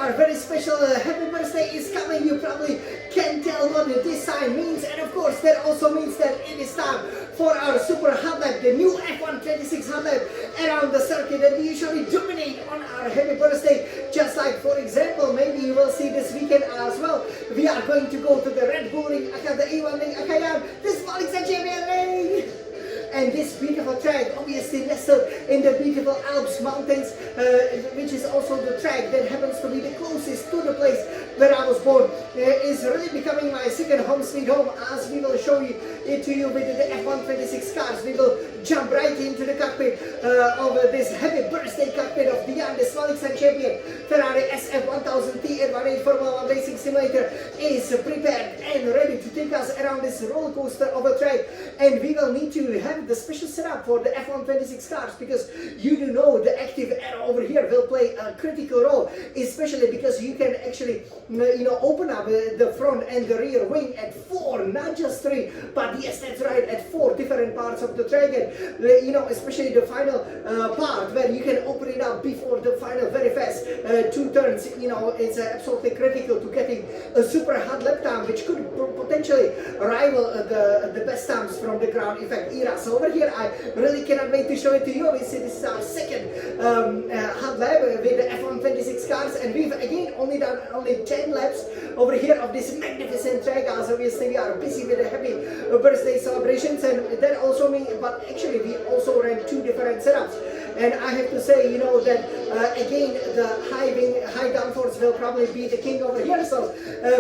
our very special happy birthday is coming. You probably can tell what this sign means, and of course that also means that it is time for our super hot lap, the new F126 hot lap around the circuit that we usually dominate on our happy birthday. Just like, for example, maybe you will see this weekend as well, we are going to go to the Red Bull Ring, the A1 Ring, this Alexa Champion Ring. And this beautiful track, obviously nestled in the beautiful Alps mountains, which is also the track that happens to be the closest to the place where I was born, is really becoming my second home sweet home, as we will show it to you with the F126 cars. We will jump right into the cockpit of this happy birthday cockpit of Beyond the Alexa Champion. Ferrari SF1000T 818 Formula 1 Racing Simulator is prepared and ready to take us around this roller coaster of a track, and we will need to have the special setup for the F126 cars, because you do know the active arrow over here will play a critical role, especially because you can actually open up the front and the rear wing at 4, not just 3, but yes, that's right, at 4 different parts of the track. And especially the final part where you can open it up before the final very fast 2 turns, it's absolutely critical to getting a super hot lap time, which could potentially rival the best times from the ground effect era. So over here, I really cannot wait to show it to you. Obviously, this is our second hot lap with the F126 cars, and we've again only done 10 laps over here of this magnificent track, as obviously we are busy with the happy birthday celebrations, and that also means, but actually we also ran 2 different setups. And I have to say, that again, the high downforce will probably be the king over here. So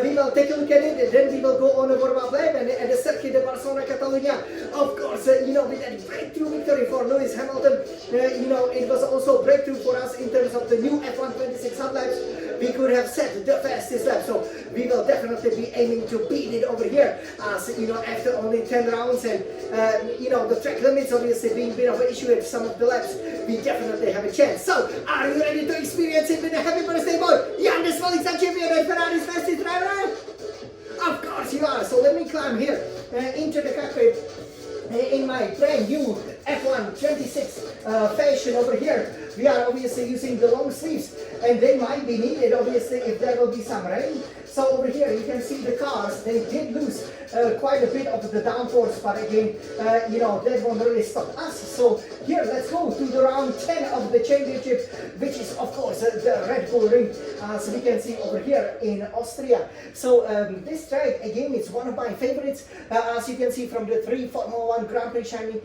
we will take a look at it, and then we will go on a warm-up lap, and at the Circuit de Barcelona, Catalonia, of course, with that breakthrough victory for Lewis Hamilton, it was also breakthrough for us in terms of the new F126 hot laps. We could have set the fastest lap, so we will definitely be aiming to beat it over here, as after only 10 rounds, and the track limits obviously being a bit of an issue at some of the laps, we definitely have a chance. So, are you ready to experience it with the happy birthday boy, Jan de Alexa Champion and Ferrari's fastest driver? Of course you are. So let me climb here into the cockpit in my brand new F126 fashion over here. We are obviously using the long sleeves, and they might be needed obviously if there will be some rain. So over here you can see the cars, they did lose quite a bit of the downforce, but again, that won't really stop us. So here, let's go to the round 10 of the championship, which is of course the Red Bull Ring, as we can see over here in Austria. So this track, again, is one of my favorites, as you can see from the 3 Formula 1 Grand Prix shiny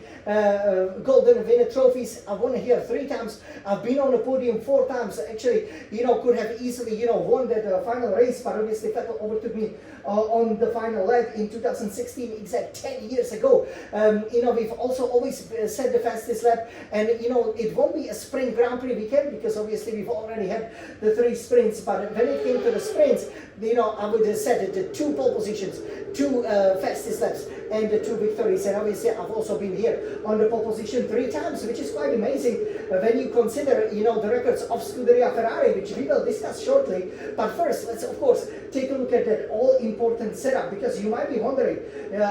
golden winner trophies. I've won here 3 times. I've been on the podium 4 times. Actually, could have easily, won that final race, but obviously Vettel overtook me on the final leg in 2016, exact 10 years ago. We've also always set the fastest lap, and it won't be a sprint Grand Prix weekend, because obviously we've already had the 3 sprints, but when it came to the sprints, I would have said the 2 pole positions, 2 fastest laps, and the 2 victories. And obviously I've also been here on the pole position 3 times, which is quite amazing when you consider the records of Scuderia Ferrari, which we will discuss shortly. But first, let's of course take a look at that all-important setup, because you might be wondering,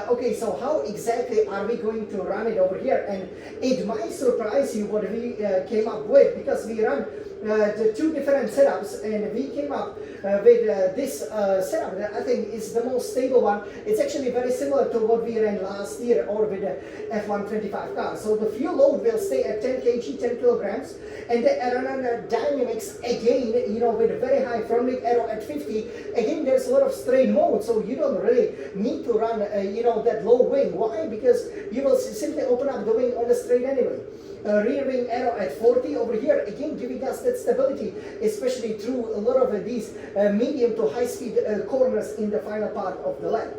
okay, so how exactly are we going to run it over here? And it might surprise you what we came up with, because we run the 2 different setups, and we came up with this setup that I think is the most stable one. It's actually very similar to what we ran last year, or with the F125 car. So the fuel load will stay at 10 kg, 10 kilograms, and the aerodynamics, again, with a very high front wing arrow at 50. Again, there's a lot of strain mode, so you don't really need to run, that low wing. Why? Because you will simply open up the wing on the straight anyway. Rear wing arrow at 40 over here, again giving us that stability, especially through a lot of these medium to high speed corners in the final part of the lap.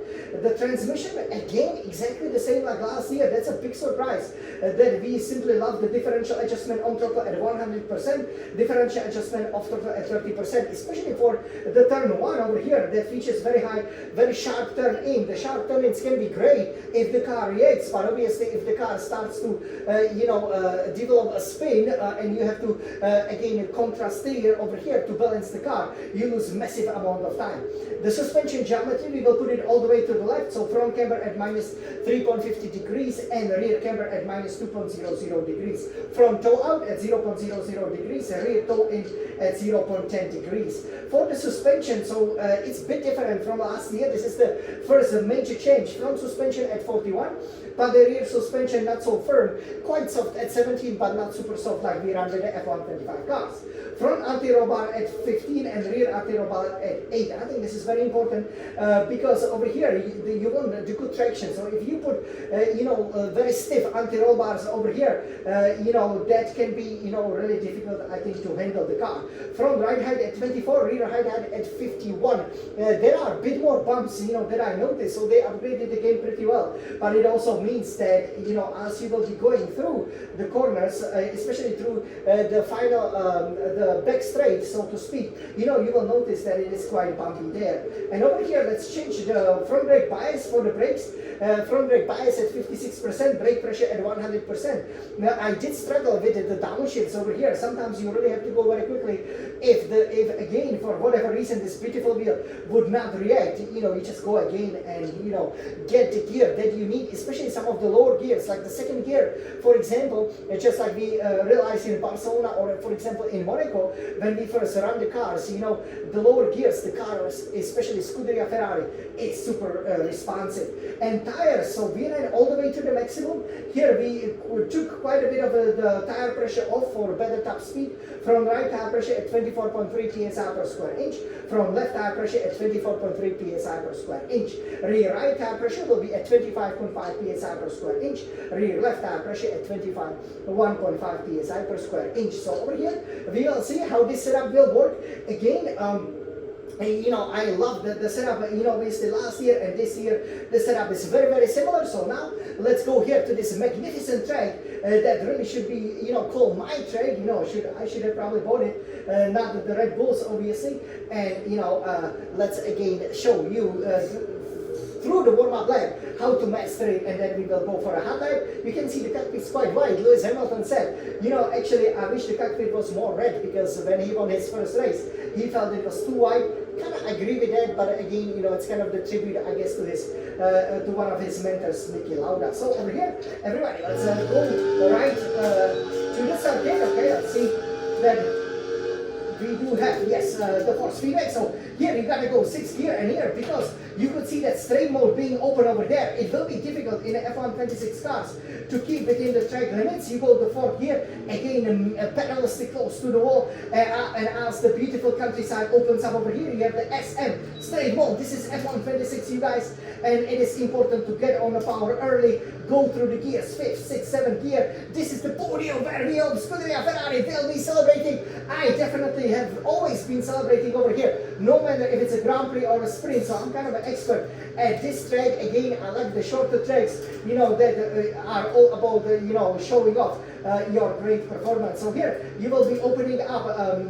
The transmission, again, exactly the same like last year. That's a big surprise, that we simply love the differential adjustment on throttle at 100%, differential adjustment off throttle at 30%, especially for the turn 1 over here that features very high, very sharp turn in. The sharp turn ins can be great if the car reacts, but obviously if the car starts to develop a spin and you have to again contrast steer over here to balance the car, you lose massive amount of time. The suspension geometry, we will put it all the way to the left, so front camber at minus 3.50 degrees and rear camber at minus 2.00 degrees. Front toe out at 0.00 degrees and rear toe in at 0.10 degrees. For the suspension, so it's a bit different from last year. This is the first major change. Front suspension at 41, but the rear suspension not so firm, quite soft at 17, but not super soft like we run with the F125 cars. Front anti-roll bar at 15 and rear anti-roll bar at 8. I think this is very important because over here you want the good traction. So if you put very stiff anti-roll bars over here, that can be really difficult, I think, to handle the car. Front ride height at 24, rear ride height at 51. There are a bit more bumps that I noticed, so they upgraded the game pretty well. But it also means that as you will be going through the corners, especially through the final the back straight, so to speak, you will notice that it is quite bumpy there. And over here, let's change the front brake bias for the brakes. Front brake bias at 56%, brake pressure at 100%. Now I did struggle with the downshifts over here. Sometimes you really have to go very quickly. If again, for whatever reason, this beautiful wheel would not react, you just go again and get the gear that you need, especially some of the lower gears, like the second gear, for example, just like we realized in Barcelona or for example in Monaco, when we first run the cars, the lower gears, the cars, especially Scuderia Ferrari, is super responsive. And tires, so we ran all the way to the maximum. Here we took quite a bit of the tire pressure off for better top speed. From right tire pressure at 24.3 psi per square inch. From left tire pressure at 24.3 psi per square inch. Rear right tire pressure will be at 25.5 psi per square inch. Rear left tire pressure at 1.5 psi per square inch. So over here we will see how this setup will work. Again, I love the setup, basically last year and this year, the setup is very, very similar. So now, let's go here to this magnificent track that really should be, called my track. I should have probably bought it, not the Red Bulls, obviously. And, let's again show you through the warm-up lap how to master it, and then we will go for a hot lap. You can see the cockpit is quite wide. Lewis Hamilton said, actually I wish the cockpit was more red, because when he won his first race, he felt it was too wide. Kind of agree with that, but again, it's kind of the tribute, I guess, to his to one of his mentors, Niki Lauda. So over here, everybody, let's go right to the subject. Okay, let's see that we do have, yes, the force feedback. So here you gotta go 6th gear, and here, because you could see that straight mode being open over there, it will be difficult in the F126 cars to keep within the track limits. You go to 4th gear, again, pedal stick close to the wall, and as the beautiful countryside opens up over here, you have the SM straight mode. This is F126, you guys, and it is important to get on the power early, go through the gears, 5th, 6th, 7th gear. This is the podium where we all Scuderia Ferrari will be celebrating. I definitely have always been celebrating over here, no matter if it's a Grand Prix or a sprint, so I'm kind of an expert at this track. Again, I like the shorter tracks, that are all about, showing off your great performance. So here, you will be opening up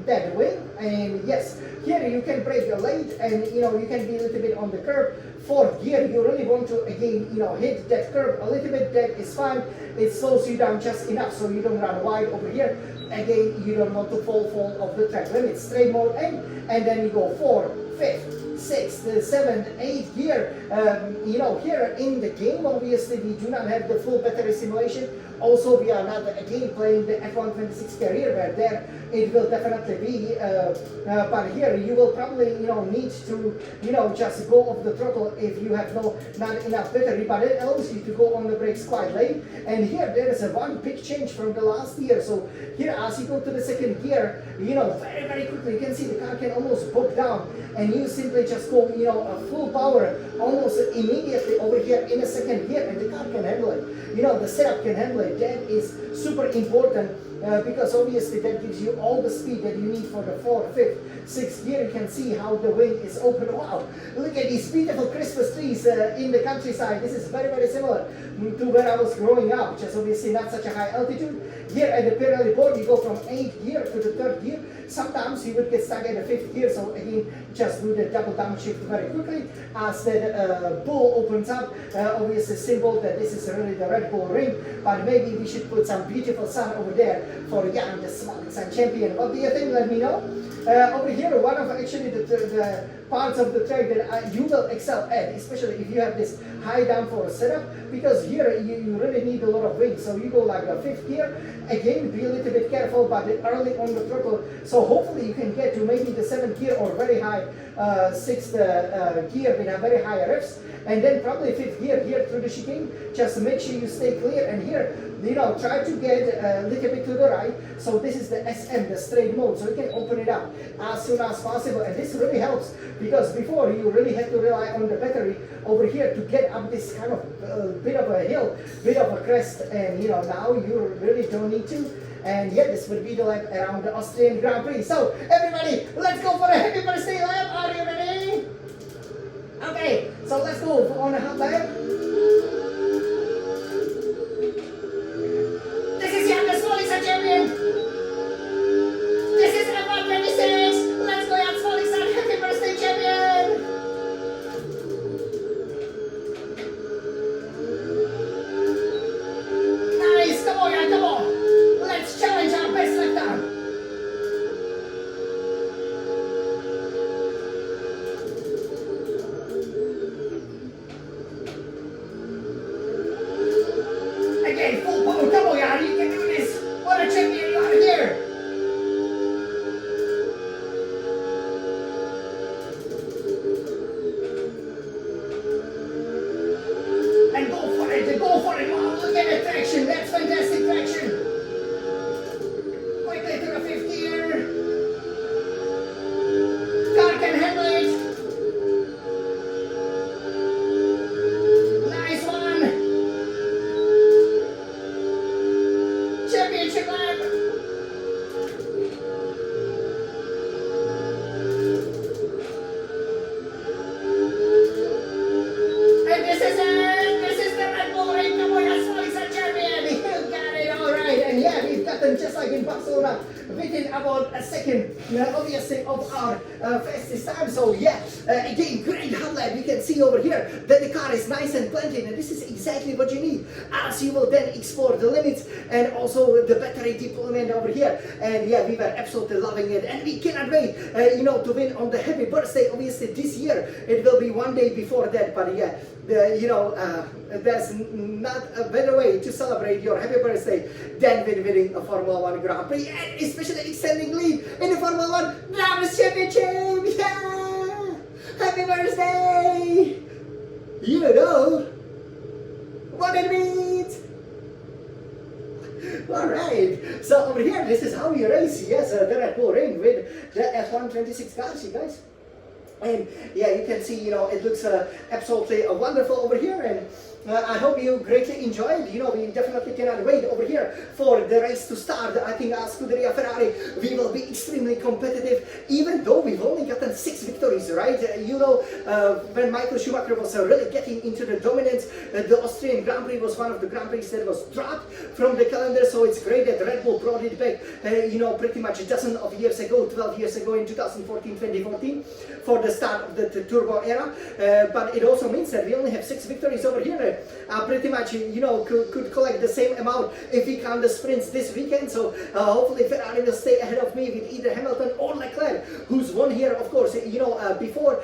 that wing, and yes, here you can brake late, and you can be a little bit on the curb. 4th gear, you really want to, again, hit that curb a little bit. That is fine. It slows you down just enough so you don't run wide over here. Again, you don't want to fall off the track limit. Straight mode and then you go 4th, 5th, 6th, 7th, 8th gear. Here in the game, obviously, we do not have the full battery simulation. Also, we are not, again, playing the F126 career, where there it will definitely be. But here, you will probably, need to, just go off the throttle if you have not enough battery. But it allows you to go on the brakes quite late. And here, there is one big change from the last year. So here, as you go to the 2nd gear, very, very quickly, you can see the car can almost bog down, and you simply just go, a full power almost immediately over here in the 2nd gear, and the car can handle it. The setup can handle it. That is super important because obviously that gives you all the speed that you need for the 4th, 5th, 6th gear. You can see how the wing is open. Wow, look at these beautiful Christmas trees in the countryside. This is very, very similar to where I was growing up, just obviously not such a high altitude. Here at the Pirelli board, you go from 8th gear to the 3rd gear. Sometimes you would get stuck at the 5th gear, so again, just do the double downshift very quickly. As the bull opens up, obviously symbol that this is really the Red Bull ring, but maybe we should put some beautiful sun over there for Jan, the small sun champion. What do you think? Let me know. Over here, one of actually the parts of the track that you will excel at, especially if you have this high downforce setup, because here you really need a lot of wind. So you go like a fifth gear. Again, be a little bit careful, but early on the throttle. So hopefully you can get to maybe the seventh gear or very high sixth gear with a very high revs, and then probably fifth gear here through the chicane. Just make sure you stay clear, and here, you know, try to get a little bit to the right. So this is the SM, the straight mode, so you can open it up as soon as possible, and this really helps because before you really had to rely on the battery over here to get up this kind of bit of a hill, bit of a crest, and you know, now you really don't need to. And yeah, this would be the lap around the Austrian Grand Prix. So everybody, let's go for a happy birthday lap. Are you ready? Okay, so let's go on a hot lap. This is Jan, the small champion. This is F1 26. Let's go, Jan Smolixan, happy birthday champion. Nice, come on, Jan, come on. Let's challenge our best lap time. Again, full power, come on, Jan, you can do this. What a champion you are here. And go for it, wow, look at the traction, that's fantastic traction. Quickly to the fifth gear. Car can handle it. Nice one. Championship lap. And this is it. This is the Red Bull Ring. Come on, Smolixan champion. You got it all right. And yeah, we've got them just like in Barcelona within about a second, obviously, of our fastest time. So yeah, again, great hot lap. You can see over here that the car is nice and planted, and this is exactly what you need as you will then explore the limits and also the battery deployment over here. And yeah, we were absolutely loving it, and we cannot wait, you know, to win on the happy birthday. Obviously, this year it will be one day before that, but yeah, you know, there's not a better way to celebrate your happy birthday than with winning a Formula 1 Grand Prix, and especially extending lead in the Formula 1 Drivers' Championship. Yeah! Happy birthday! You know what it means. Alright, so over here, this is how you race, yes, the Red Bull Ring with the F1 26 cars, you guys. And yeah, you can see, you know, it looks absolutely wonderful over here, and I hope you greatly enjoyed. You know, we definitely cannot wait over here for the race to start. I think as Scuderia Ferrari, we will be extremely competitive, even though we've only gotten 6 victories, right? You know, when Michael Schumacher was really getting into the dominance, the Austrian Grand Prix was one of the Grand Prix that was dropped from the calendar, so it's great that Red Bull brought it back, you know, pretty much a dozen of years ago, 12 years ago in 2014, 2014, for the start of the turbo era. But it also means that we only have 6 victories over here. Pretty much, you know, could collect the same amount if we count the sprints this weekend. So hopefully Ferrari will stay ahead of me with either Hamilton or Leclerc, who's won here, of course. You know, before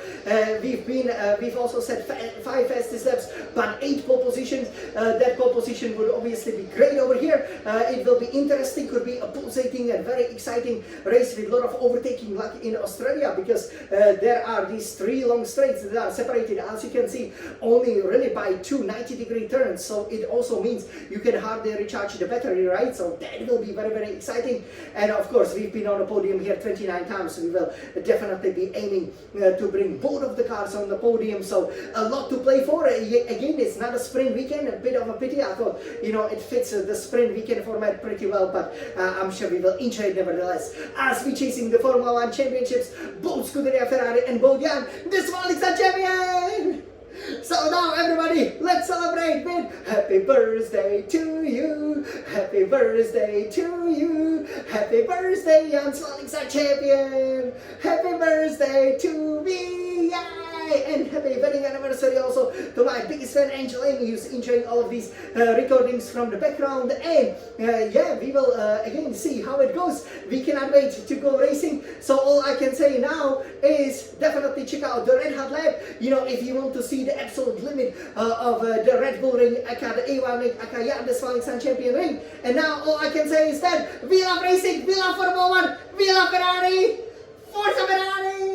we've also set 5 fastest laps, but 8 pole positions. That pole position would obviously be great over here. It will be interesting, could be a pulsating and very exciting race with a lot of overtaking like in Australia, because there are these 3 long straights that are separated, as you can see, only really by 2 90-degree turns. So it also means you can hardly recharge the battery, right? So that will be very, very exciting. And of course, we've been on the podium here 29 times, so we will definitely be aiming to bring both of the cars on the podium. So a lot to play for. Again, it's not a sprint weekend, a bit of a pity. I thought, you know, it fits the sprint weekend format pretty well, but I'm sure we will enjoy it nevertheless, as we chasing the Formula 1 championships, both Scuderia Ferrari and both Jan, the Smolixan champion! So now everybody, let's celebrate with happy birthday to you, happy birthday to you, happy birthday Jan Smolixan champion, happy birthday to me, yeah! birthday and happy wedding anniversary also to my biggest fan Angel Amy, who's enjoying all of these recordings from the background. And yeah, we will again see how it goes. We cannot wait to go racing. So all I can say now is definitely check out the Red Hot Lab. You know, if you want to see the absolute limit of the Red Bull ring, aka the A1 ring, aka yeah, the Smiling Sun Champion ring. And now all I can say is that we love racing, we love Formula 1, we love Ferrari, Forza Ferrari!